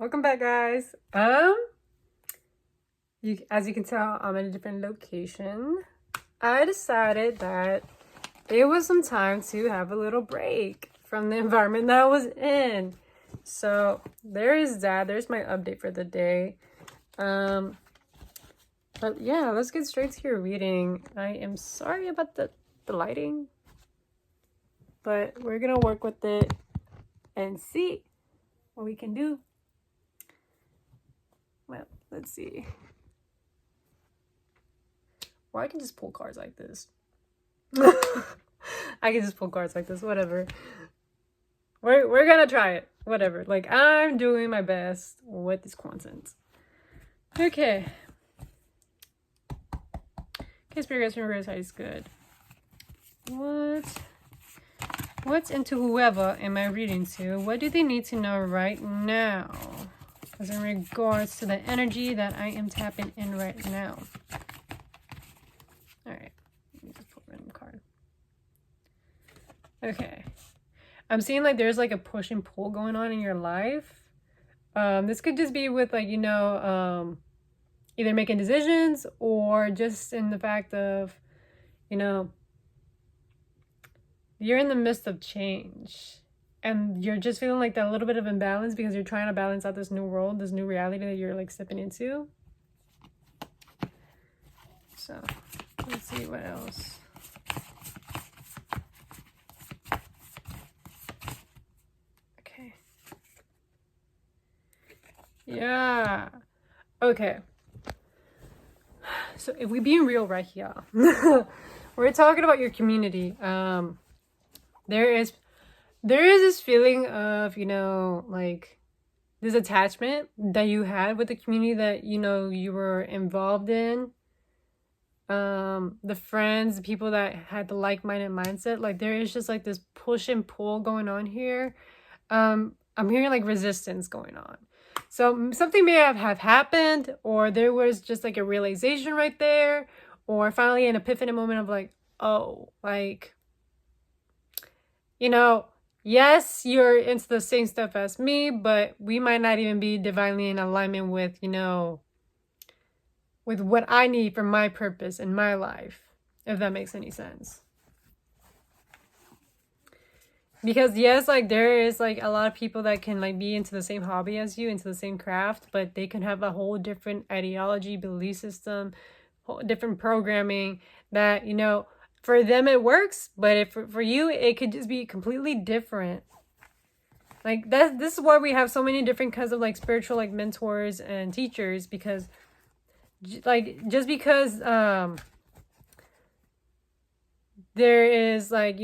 Welcome back, guys. As you can tell, I'm in a different location. I decided that it was some time to have a little break from the environment that I was in. So there is that. There's my update for the day. But yeah, let's get straight to your reading. I am sorry about the lighting, but we're gonna work with it and see what we can do. Well, let's see. Or I can just pull cards like this. I can just pull cards like this, whatever. We're gonna try it. Whatever. Like, I'm doing my best with this content. Okay. Okay, Spirit Guides, remember is good. What's into whoever am I reading to? What do they need to know right now? As in regards to the energy that I am tapping in right now. Alright. Let me just pull a random card. Okay. I'm seeing like there's like a push and pull going on in your life. This could just be with like, either making decisions or just in the fact of, you're in the midst of change and you're just feeling like that little bit of imbalance because you're trying to balance out this new world, this new reality that you're like stepping into. So let's see what else. Okay. Yeah. Okay. So if we're being real right here, we're talking about your community. There is this feeling of, like this attachment that you had with the community that, you were involved in. The friends, the people that had the like-minded mindset, like there is just like this push and pull going on here. I'm hearing like resistance going on. So something may have happened, or there was just like a realization right there, or finally an epiphany moment of like, oh, like, yes, you're into the same stuff as me, but we might not even be divinely in alignment with, with what I need for my purpose in my life, if that makes any sense. Because yes, like there is like a lot of people that can like be into the same hobby as you, into the same craft, but they can have a whole different ideology, belief system, whole different programming that, for them it works, but if for you it could just be completely different. Like this is why we have so many different kinds of like spiritual like mentors and teachers, because like just because there is like,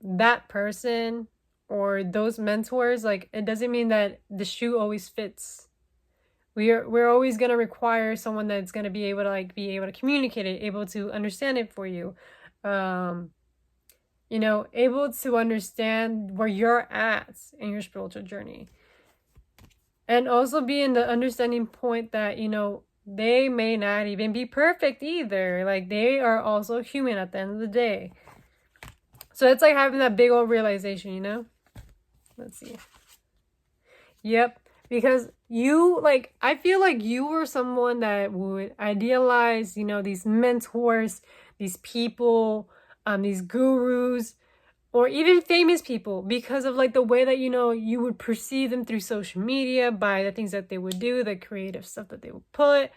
that person or those mentors, like it doesn't mean that the shoe always fits. We're always going to require someone that's going to be able to communicate it, able to understand it for you, able to understand where you're at in your spiritual journey, and also be in the understanding point that they may not even be perfect either. Like they are also human at the end of the day. So it's like having that big old realization, Let's see. Yep. Because I feel like you were someone that would idealize, these mentors, these people, these gurus, or even famous people, because of like the way that, you would perceive them through social media, by the things that they would do, the creative stuff that they would put,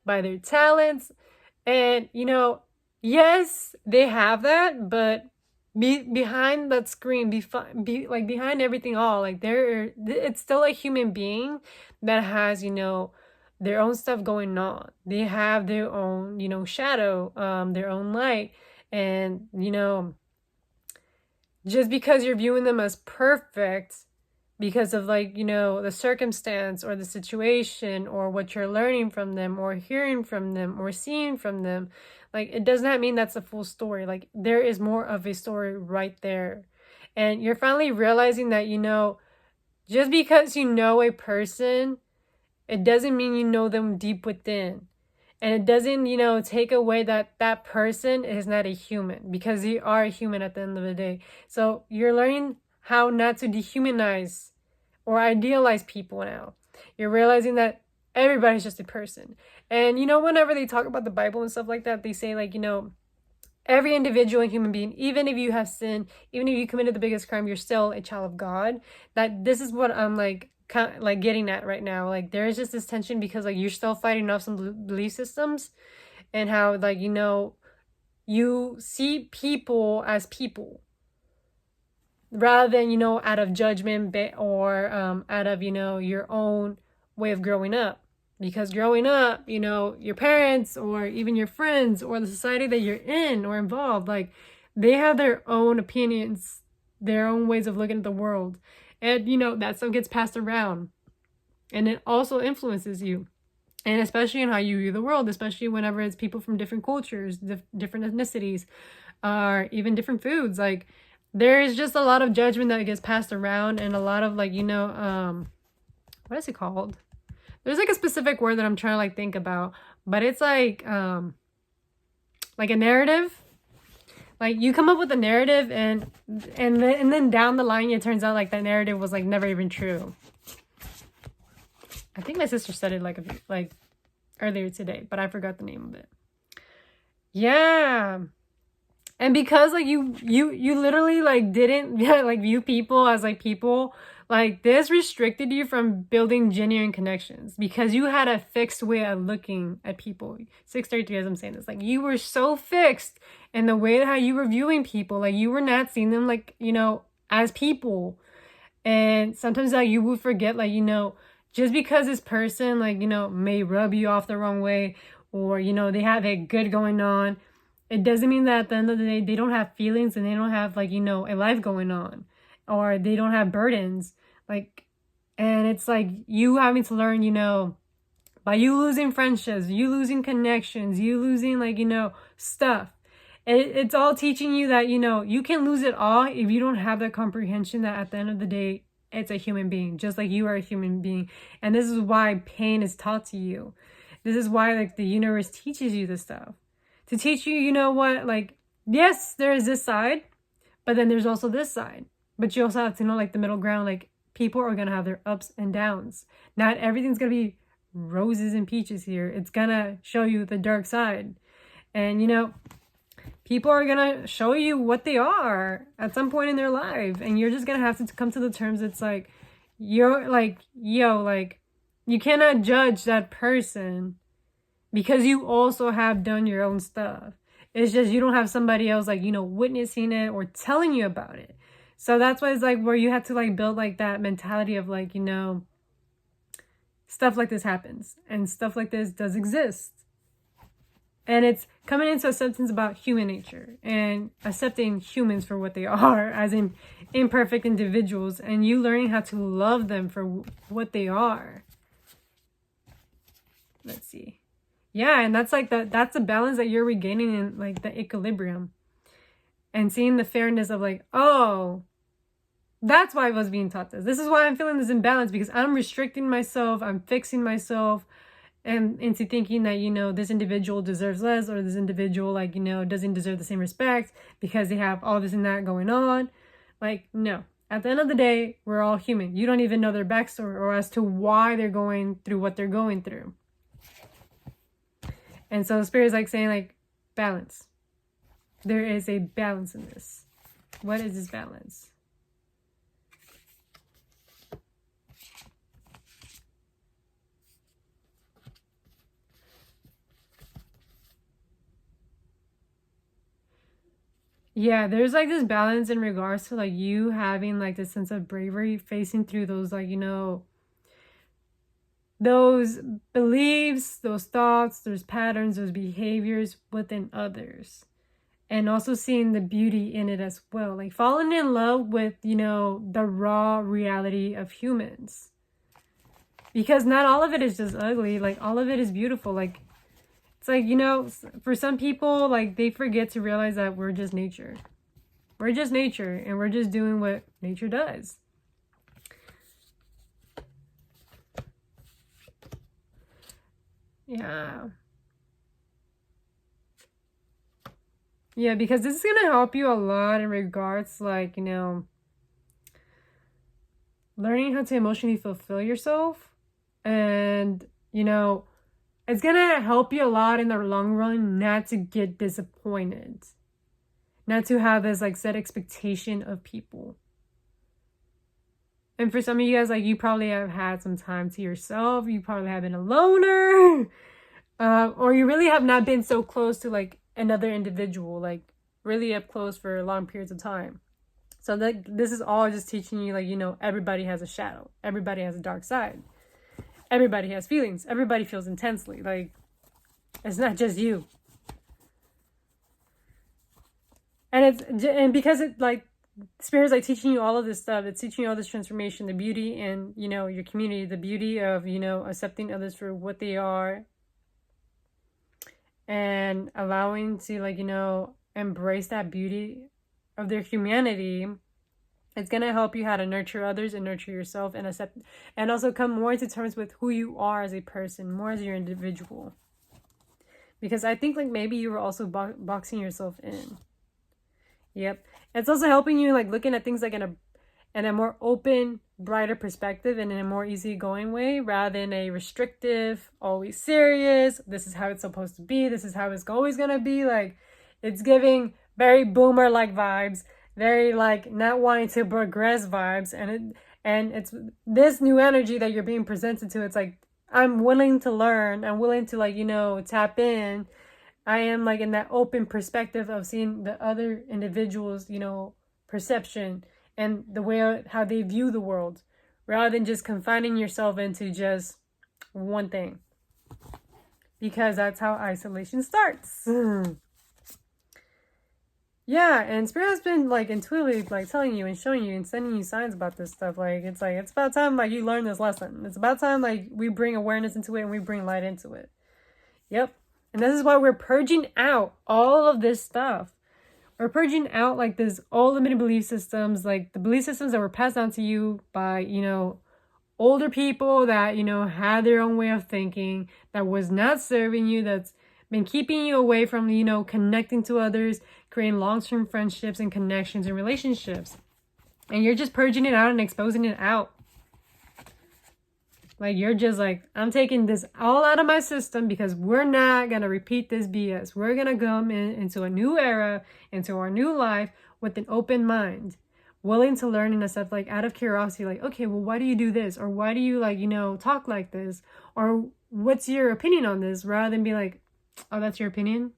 by their talents. And, yes, they have that, but behind that screen, behind everything all, like it's still a human being that has, their own stuff going on. They have their own, shadow, their own light. And, just because you're viewing them as perfect because of like, the circumstance or the situation or what you're learning from them or hearing from them or seeing from them, like it does not mean that's a full story. Like there is more of a story right there. And you're finally realizing that, just because you know a person, it doesn't mean you know them deep within. And it doesn't, take away that that person is not a human, because you are a human at the end of the day. So you're learning how not to dehumanize or idealize people now. You're realizing that everybody's just a person. And you know, whenever they talk about the Bible and stuff like that, they say like, you know, every individual and human being, even if you have sinned, even if you committed the biggest crime, you're still a child of God. That this is what I'm like kind of like getting at right now. Like there is just this tension because like you're still fighting off some belief systems, and how like, you know, you see people as people rather than, you know, out of judgment or out of, you know, your own way of growing up. Because growing up, you know, your parents or even your friends or the society that you're in or involved, like they have their own opinions, their own ways of looking at the world. And, you know, that stuff gets passed around and it also influences you. And especially in how you view the world, especially whenever it's people from different cultures, different ethnicities, or even different foods. Like there is just a lot of judgment that gets passed around and a lot of like, you know, what is it called? There's like a specific word that I'm trying to like think about, but it's like a narrative. Like you come up with a narrative and then down the line it turns out like that narrative was like never even true. I think my sister said it like earlier today, but I forgot the name of it. Yeah. And because like you literally like didn't like view people as like people, like this restricted you from building genuine connections because you had a fixed way of looking at people. 6:33 as I'm saying this, like you were so fixed in the way that how you were viewing people, like you were not seeing them like, you know, as people. And sometimes like you would forget, like, you know, just because this person like, you know, may rub you off the wrong way or, you know, they have it good going on, it doesn't mean that at the end of the day they don't have feelings and they don't have like, you know, a life going on or they don't have burdens. Like, and it's like you having to learn, you know, by you losing friendships, you losing connections, you losing like, you know, stuff. It's all teaching you that, you know, you can lose it all if you don't have that comprehension that at the end of the day, it's a human being, just like you are a human being. And this is why pain is taught to you. This is why like the universe teaches you this stuff. To teach you, you know what, like, yes, there is this side, but then there's also this side. But you also have to know like the middle ground, like people are going to have their ups and downs. Not everything's going to be roses and peaches here. It's going to show you the dark side. And, you know, people are going to show you what they are at some point in their life. And you're just going to have to come to the terms. It's like, you're like, yo, like, you cannot judge that person because you also have done your own stuff. It's just you don't have somebody else like, you know, witnessing it or telling you about it. So that's why it's like where you have to like build like that mentality of like, you know, stuff like this happens and stuff like this does exist. And it's coming into acceptance about human nature and accepting humans for what they are as in imperfect individuals and you learning how to love them for what they are. Let's see. Yeah, and that's like that's the balance that you're regaining in like the equilibrium. And seeing the fairness of like, oh, that's why I was being taught this. This is why I'm feeling this imbalance because I'm restricting myself, I'm fixing myself and into thinking that, you know, this individual deserves less or this individual like, you know, doesn't deserve the same respect because they have all this and that going on. Like, no. At the end of the day, we're all human. You don't even know their backstory or as to why they're going through what they're going through. And so the spirit is like saying like balance. There is a balance in this. What is this balance? Yeah, there's like this balance in regards to like you having like this sense of bravery facing through those like, you know, those beliefs, those thoughts, those patterns, those behaviors within others. And also seeing the beauty in it as well. Like falling in love with, you know, the raw reality of humans. Because not all of it is just ugly. Like all of it is beautiful. Like it's like, you know, for some people, like they forget to realize that we're just nature. We're just nature and we're just doing what nature does. Yeah. Yeah, because this is going to help you a lot in regards like, you know, learning how to emotionally fulfill yourself And, you know, it's gonna help you a lot in the long run not to get disappointed. Not to have this like set expectation of people. And for some of you guys, like, you probably have had some time to yourself. You probably have been a loner. Or you really have not been so close to like another individual, like really up close for long periods of time. So that this is all just teaching you, like, you know, everybody has a shadow. Everybody has a dark side. Everybody has feelings. Everybody feels intensely. Like, it's not just you. And because it, like, Spirit's like teaching you all of this stuff. It's teaching you all this transformation, the beauty in, you know, your community, the beauty of, you know, accepting others for what they are and allowing to, like, you know, embrace that beauty of their humanity. It's going to help you how to nurture others and nurture yourself and accept, and also come more to terms with who you are as a person, more as your individual. Because I think, like, maybe you were also boxing yourself in. Yep. It's also helping you, like, looking at things like in a more open, brighter perspective and in a more easygoing way, rather than a restrictive, always serious, this is how it's supposed to be, this is how it's always gonna be. Like, it's giving very boomer-like vibes, very, like, not wanting to progress vibes. And it's this new energy that you're being presented to. It's like, I'm willing to learn. I'm willing to, like, you know, tap in. I am, like, in that open perspective of seeing the other individuals, you know, perception and the way how they view the world, rather than just confining yourself into just one thing. Because that's how isolation starts. Yeah, and Spirit has been, like, intuitively, like, telling you and showing you and sending you signs about this stuff. Like, it's about time, like, you learn this lesson. It's about time, like, we bring awareness into it and we bring light into it. Yep. And this is why we're purging out all of this stuff. We're purging out, like, this all limited belief systems, like the belief systems that were passed down to you by, you know, older people that, you know, had their own way of thinking, that was not serving you, that's been keeping you away from, you know, connecting to others, creating long-term friendships and connections and relationships. And you're just purging it out and exposing it out. Like, you're just like, I'm taking this all out of my system because we're not going to repeat this BS. We're going to come into a new era, into our new life with an open mind, willing to learn and stuff, like, out of curiosity, like, okay, well, why do you do this? Or why do you, like, you know, talk like this? Or what's your opinion on this? Rather than be like, oh, that's your opinion?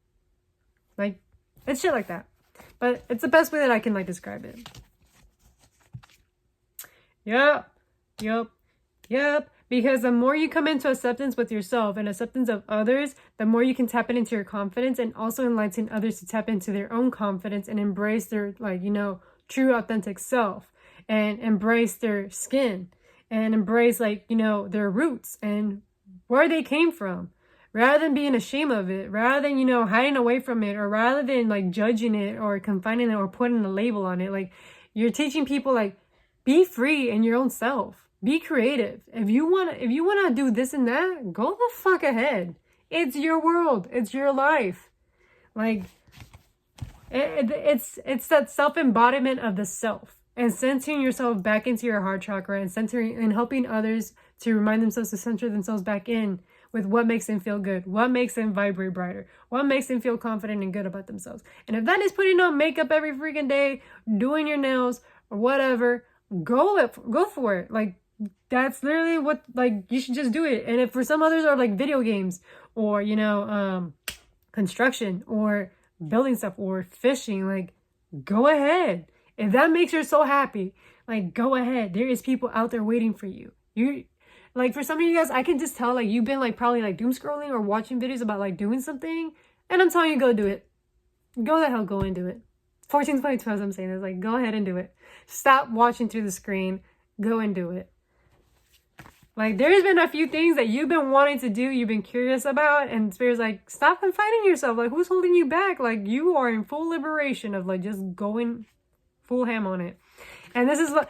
Like, it's shit like that. But it's the best way that I can, like, describe it. Yep. Because the more you come into acceptance with yourself and acceptance of others, the more you can tap into your confidence, and also enlighten others to tap into their own confidence and embrace their, like, you know, true authentic self, and embrace their skin, and embrace, like, you know, their roots and where they came from, rather than being ashamed of it, rather than, you know, hiding away from it, or rather than, like, judging it or confining it or putting a label on it. Like, you're teaching people, like, be free in your own self. Be creative. If you wanna do this and that, go the fuck ahead. It's your world. It's your life. Like, it's that self-embodiment of the self, and centering yourself back into your heart chakra, and centering and helping others to remind themselves to center themselves back in with what makes them feel good, what makes them vibrate brighter, what makes them feel confident and good about themselves. And if that is putting on makeup every freaking day, doing your nails or whatever, go for it. Like, that's literally what, like, you should just do it. And if for some others are, like, video games, or, you know, construction, or building stuff, or fishing, like, go ahead. If that makes you so happy, like, go ahead. There is people out there waiting for you. You, like, for some of you guys, I can just tell, like, you've been, like, probably, like, doom scrolling or watching videos about, like, doing something, and I'm telling you, go do it. Go the hell, go and do it. 1422, as I'm saying, is like, go ahead and do it. Stop watching through the screen. Go and do it. Like, there's been a few things that you've been wanting to do, you've been curious about, and Spirit's like, stop confining yourself. Like, who's holding you back? Like, you are in full liberation of, like, just going full ham on it. And this is what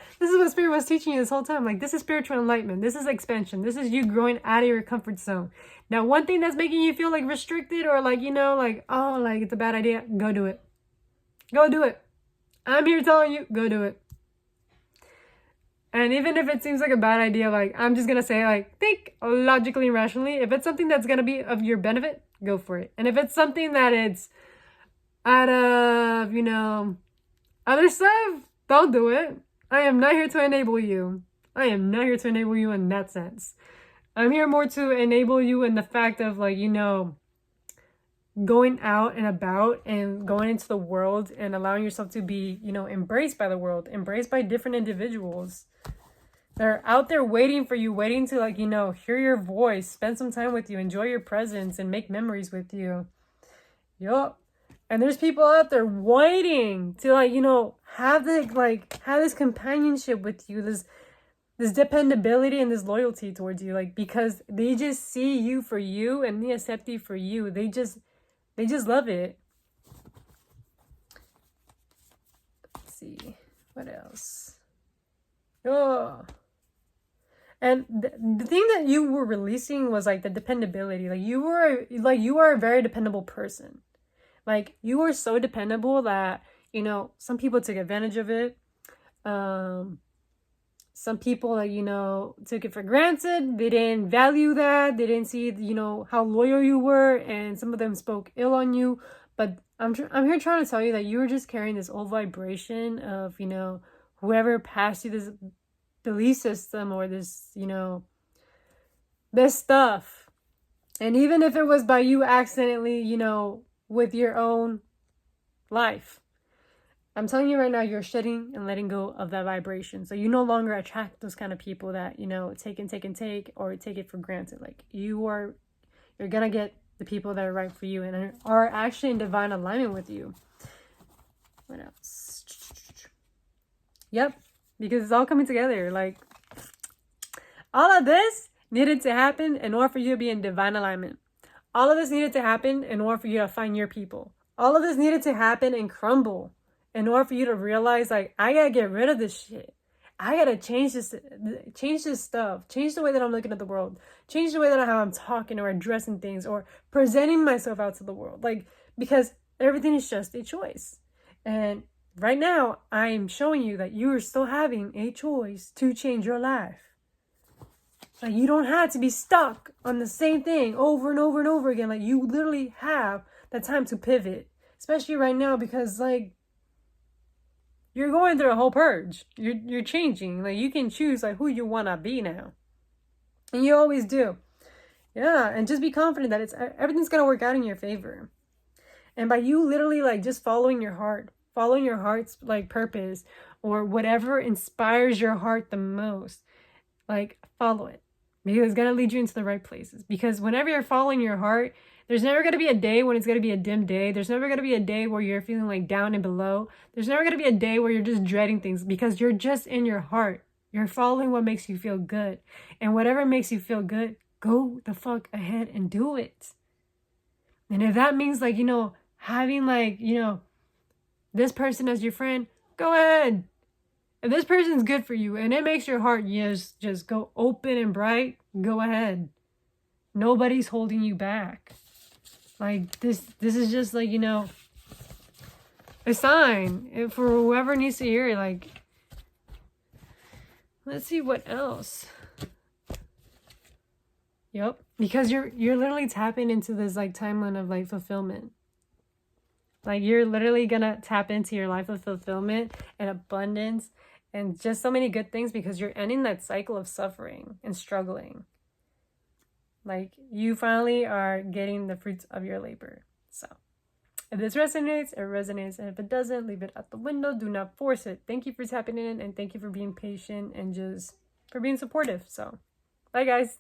Spirit was teaching you this whole time. Like, this is spiritual enlightenment. This is expansion. This is you growing out of your comfort zone. Now, one thing that's making you feel, like, restricted, or, like, you know, like, oh, like, it's a bad idea, go do it. Go do it. I'm here telling you, go do it. And even if it seems like a bad idea, like, I'm just gonna say, like, think logically and rationally. If it's something that's gonna be of your benefit, go for it. And if it's something that it's out of, other stuff, don't do it. I am not here to enable you. I am not here to enable you in that sense. I'm here more to enable you in the fact of, like, going out and about and going into the world and allowing yourself to be, embraced by the world, embraced by different individuals. They're out there waiting for you, waiting to, like, hear your voice, spend some time with you, enjoy your presence, and make memories with you. Yup. And there's people out there waiting to, like, have this companionship with you, this dependability and this loyalty towards you, like, because they just see you for you and they accept you for you. They just love it. Let's see what else. Oh. And the thing that you were releasing was, like, the dependability. Like, you are a very dependable person. Like, you are so dependable that, some people took advantage of it. Some people, like, took it for granted. They didn't value that. They didn't see, how loyal you were. And some of them spoke ill on you. But I'm here trying to tell you that you were just carrying this old vibration of, whoever passed you this belief system or this, this stuff. And even if it was by you accidentally, with your own life, I'm telling you right now, you're shedding and letting go of that vibration. So you no longer attract those kind of people that, take and take or take it for granted. Like, you're gonna get the people that are right for you and are actually in divine alignment with you. What else? Yep. Because it's all coming together. Like, all of this needed to happen in order for you to be in divine alignment. All of this needed to happen in order for you to find your people. All of this needed to happen and crumble in order for you to realize, like, I gotta get rid of this shit. I gotta change this stuff. Change the way that I'm looking at the world. Change the way that how I'm talking or addressing things or presenting myself out to the world. Like, because everything is just a choice. And right now, I'm showing you that you are still having a choice to change your life. Like, you don't have to be stuck on the same thing over and over and over again. Like, you literally have the time to pivot, especially right now, because, like, you're going through a whole purge. You're changing. Like, you can choose, like, who you want to be now. And you always do. Yeah, and just be confident that everything's going to work out in your favor. And by you literally, like, just following your heart's, like, purpose or whatever inspires your heart the most, like, follow it. Because it's going to lead you into the right places. Because whenever you're following your heart, there's never going to be a day when it's going to be a dim day. There's never going to be a day where you're feeling, like, down and below. There's never going to be a day where you're just dreading things because you're just in your heart. You're following what makes you feel good. And whatever makes you feel good, go the fuck ahead and do it. And if that means, like, having, like, this person as your friend, go ahead. If this person's good for you and it makes your heart just go open and bright, go ahead. Nobody's holding you back. Like, this is just, like, a sign for whoever needs to hear it. Like, let's see what else. Yep. Because you're literally tapping into this, like, timeline of, like, fulfillment. Like, you're literally gonna tap into your life of fulfillment and abundance and just so many good things because you're ending that cycle of suffering and struggling. Like, you finally are getting the fruits of your labor. So, if this resonates, it resonates. And if it doesn't, leave it at the window. Do not force it. Thank you for tapping in and thank you for being patient and just for being supportive. So, bye, guys.